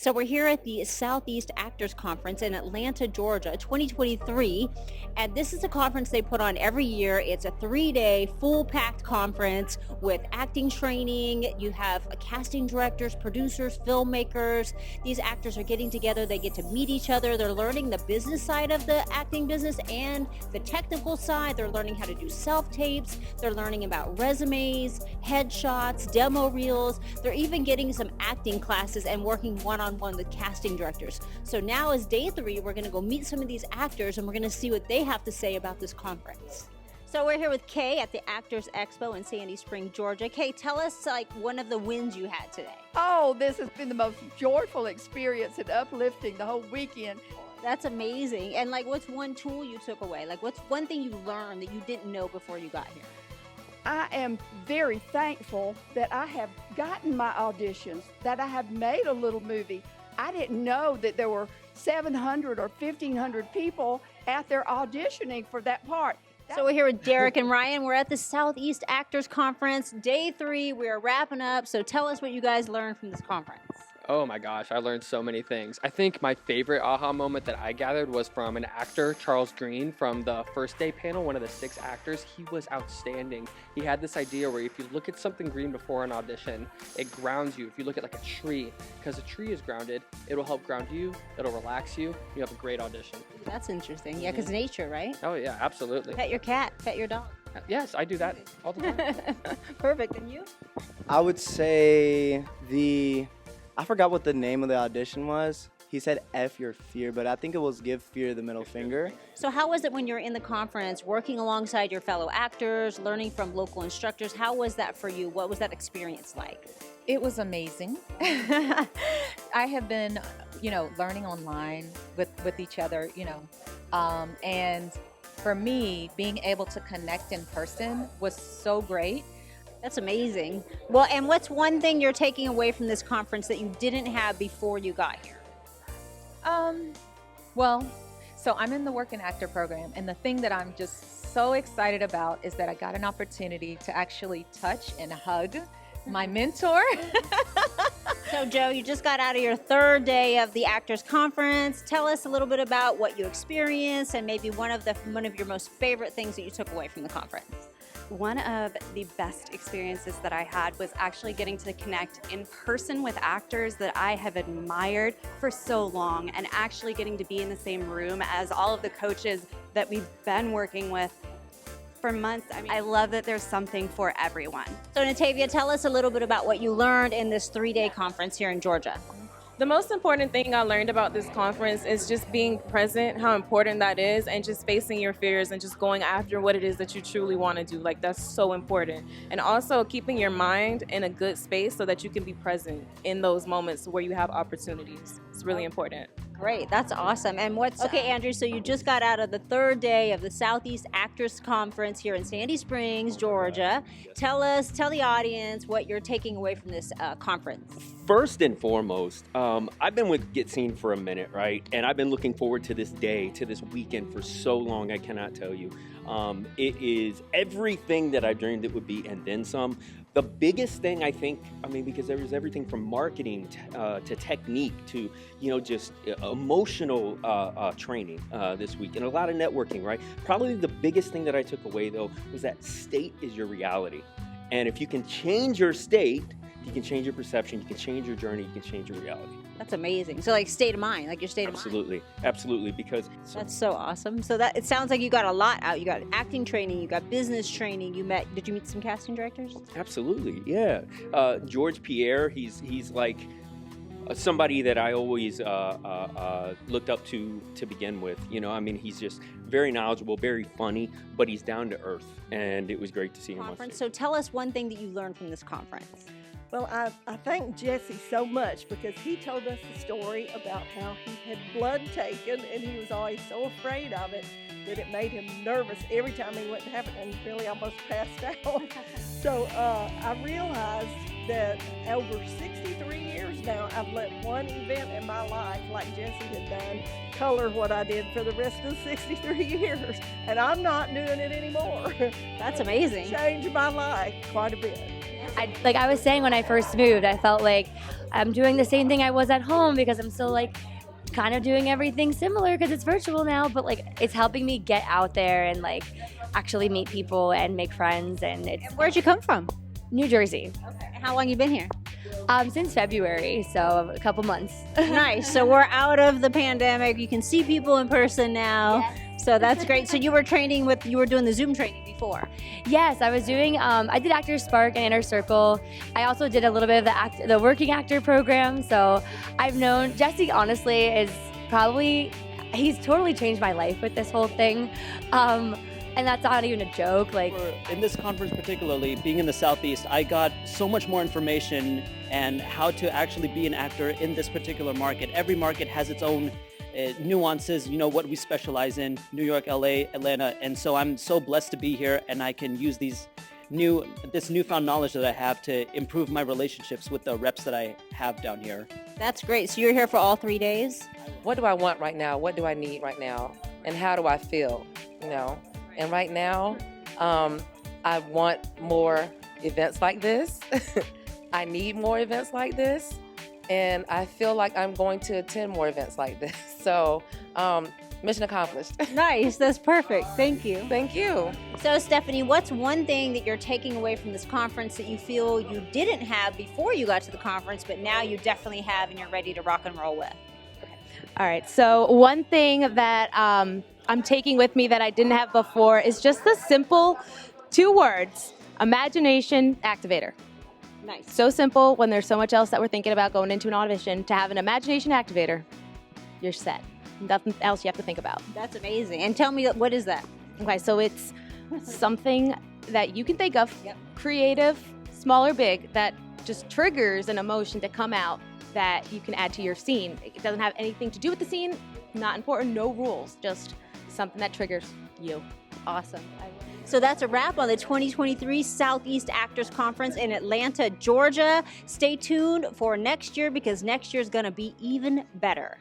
So we're here at the Southeast Actors Conference in Atlanta, Georgia, 2023. And this is a conference they put on every year. It's a 3-day full packed conference with acting training. You have casting directors, producers, filmmakers. These actors are getting together. They get to meet each other. They're learning the business side of the acting business and the technical side. They're learning how to do self-tapes. They're learning about resumes, headshots, demo reels. They're even getting some acting classes and working one-on-one with casting directors. So now is day 3. We're going to go meet some of these actors and we're going to see what they have to say about this conference. So we're here with Kay at the Actors Expo in Sandy Spring, Georgia. Kay, tell us like one of the wins you had today. Oh, this has been the most joyful experience and uplifting the whole weekend. That's amazing. And like, what's one tool you took away? Like, what's one thing you learned that you didn't know before you got here? I am very thankful that I have gotten my auditions, that I have made a little movie. I didn't know that there were 700 or 1,500 people out there auditioning for that part. So we're here with Derek and Ryan. We're at the Southeast Actors Conference, day 3. We're wrapping up. So tell us what you guys learned from this conference. Oh my gosh, I learned so many things. I think my favorite aha moment that I gathered was from an actor, Charles Green, from the first day panel, one of the 6 actors. He was outstanding. He had this idea where if you look at something green before an audition, it grounds you. If you look at like a tree, because a tree is grounded, it'll help ground you, it'll relax you. You have a great audition. That's interesting. Yeah, because nature, right? Oh yeah, absolutely. Pet your cat, pet your dog. Yes, I do that all the time. Perfect. And you? I would say I forgot what the name of the audition was. He said F your fear, but I think it was give fear the middle finger. So how was it when you're in the conference, working alongside your fellow actors, learning from local instructors? How was that for you? What was that experience like? It was amazing. I have been, learning online with each other, and for me, being able to connect in person was so great. That's amazing. Well, and what's one thing you're taking away from this conference that you didn't have before you got here? So I'm in the Work and Actor program, and the thing that I'm just so excited about is that I got an opportunity to actually touch and hug my mentor. So Joe, you just got out of your 3rd day of the Actors Conference. Tell us a little bit about what you experienced and maybe one of your most favorite things that you took away from the conference. One of the best experiences that I had was actually getting to connect in person with actors that I have admired for so long and actually getting to be in the same room as all of the coaches that we've been working with for months. I mean, I love that there's something for everyone. So Natavia, tell us a little bit about what you learned in this 3-day conference here in Georgia. The most important thing I learned about this conference is just being present, how important that is, and just facing your fears and just going after what it is that you truly want to do. Like, that's so important. And also keeping your mind in a good space so that you can be present in those moments where you have opportunities. It's really important. Great, that's awesome. And okay, Andrew, so you just got out of the 3rd day of the Southeast Actors Conference here in Sandy Springs, Georgia. Tell the audience what you're taking away from this conference. First and foremost, I've been with Get Seen for a minute, right? And I've been looking forward to this day, to this weekend for so long, I cannot tell you. It is everything that I dreamed it would be and then some. The biggest thing I think, because there was everything from marketing to technique to, just emotional training this week and a lot of networking, right? Probably the biggest thing that I took away though was that state is your reality. And if you can change your state, you can change your perception, you can change your journey, you can change your reality. That's amazing. So like state of mind, like your state of mind. Absolutely, because that's so awesome. So that it sounds like you got a lot out. You got acting training, you got business training. Did you meet some casting directors? Absolutely, yeah. Pierre, he's like somebody that I always looked up to begin with. He's just very knowledgeable, very funny, but he's down to earth, and it was great to see him on stage. So tell us one thing that you learned from this conference. Well, I thank Jesse so much because he told us the story about how he had blood taken and he was always so afraid of it that it made him nervous every time he went to have it and really almost passed out. So I realized that over 63 years now, I've let one event in my life, like Jesse had done, color what I did for the rest of the 63 years. And I'm not doing it anymore. That's amazing. Changed my life quite a bit. Like I was saying when I first moved, I felt like I'm doing the same thing I was at home because I'm still like kind of doing everything similar because it's virtual now, but like it's helping me get out there and like actually meet people and make friends. And Where'd you come from? New Jersey. Okay. How long you been here? Since February, so a couple months. Nice. So we're out of the pandemic. You can see people in person now. Yes. So that's great. So you were doing the Zoom training before. Yes, I was doing, I did Actors Spark and Inner Circle. I also did a little bit of the working actor program. So I've known Jesse, honestly, he's totally changed my life with this whole thing. And that's not even a joke. Like in this conference particularly, being in the Southeast, I got so much more information and how to actually be an actor in this particular market. Every market has its own nuances, what we specialize in, New York, LA, Atlanta. And so I'm so blessed to be here, and I can use this newfound knowledge that I have to improve my relationships with the reps that I have down here. That's great. So you're here for all 3 days? What do I want right now? What do I need right now? And how do I feel, And right now, I want more events like this. I need more events like this. And I feel like I'm going to attend more events like this. So, mission accomplished. Nice. That's perfect. Thank you. Thank you. So, Stephanie, what's one thing that you're taking away from this conference that you feel you didn't have before you got to the conference, but now you definitely have and you're ready to rock and roll with? All right. So, one thing that I'm taking with me that I didn't have before is just the simple 2 words, imagination activator. Nice. So simple when there's so much else that we're thinking about going into an audition. To have an imagination activator, you're set. Nothing else you have to think about. That's amazing. And tell me, what is that? Okay, so it's something that you can think of, creative, small or big, that just triggers an emotion to come out that you can add to your scene. It doesn't have anything to do with the scene, not important, no rules, just something that triggers you. Awesome. So that's a wrap on the 2023 Southeast Actors Conference in Atlanta, Georgia. Stay tuned for next year because next year is going to be even better.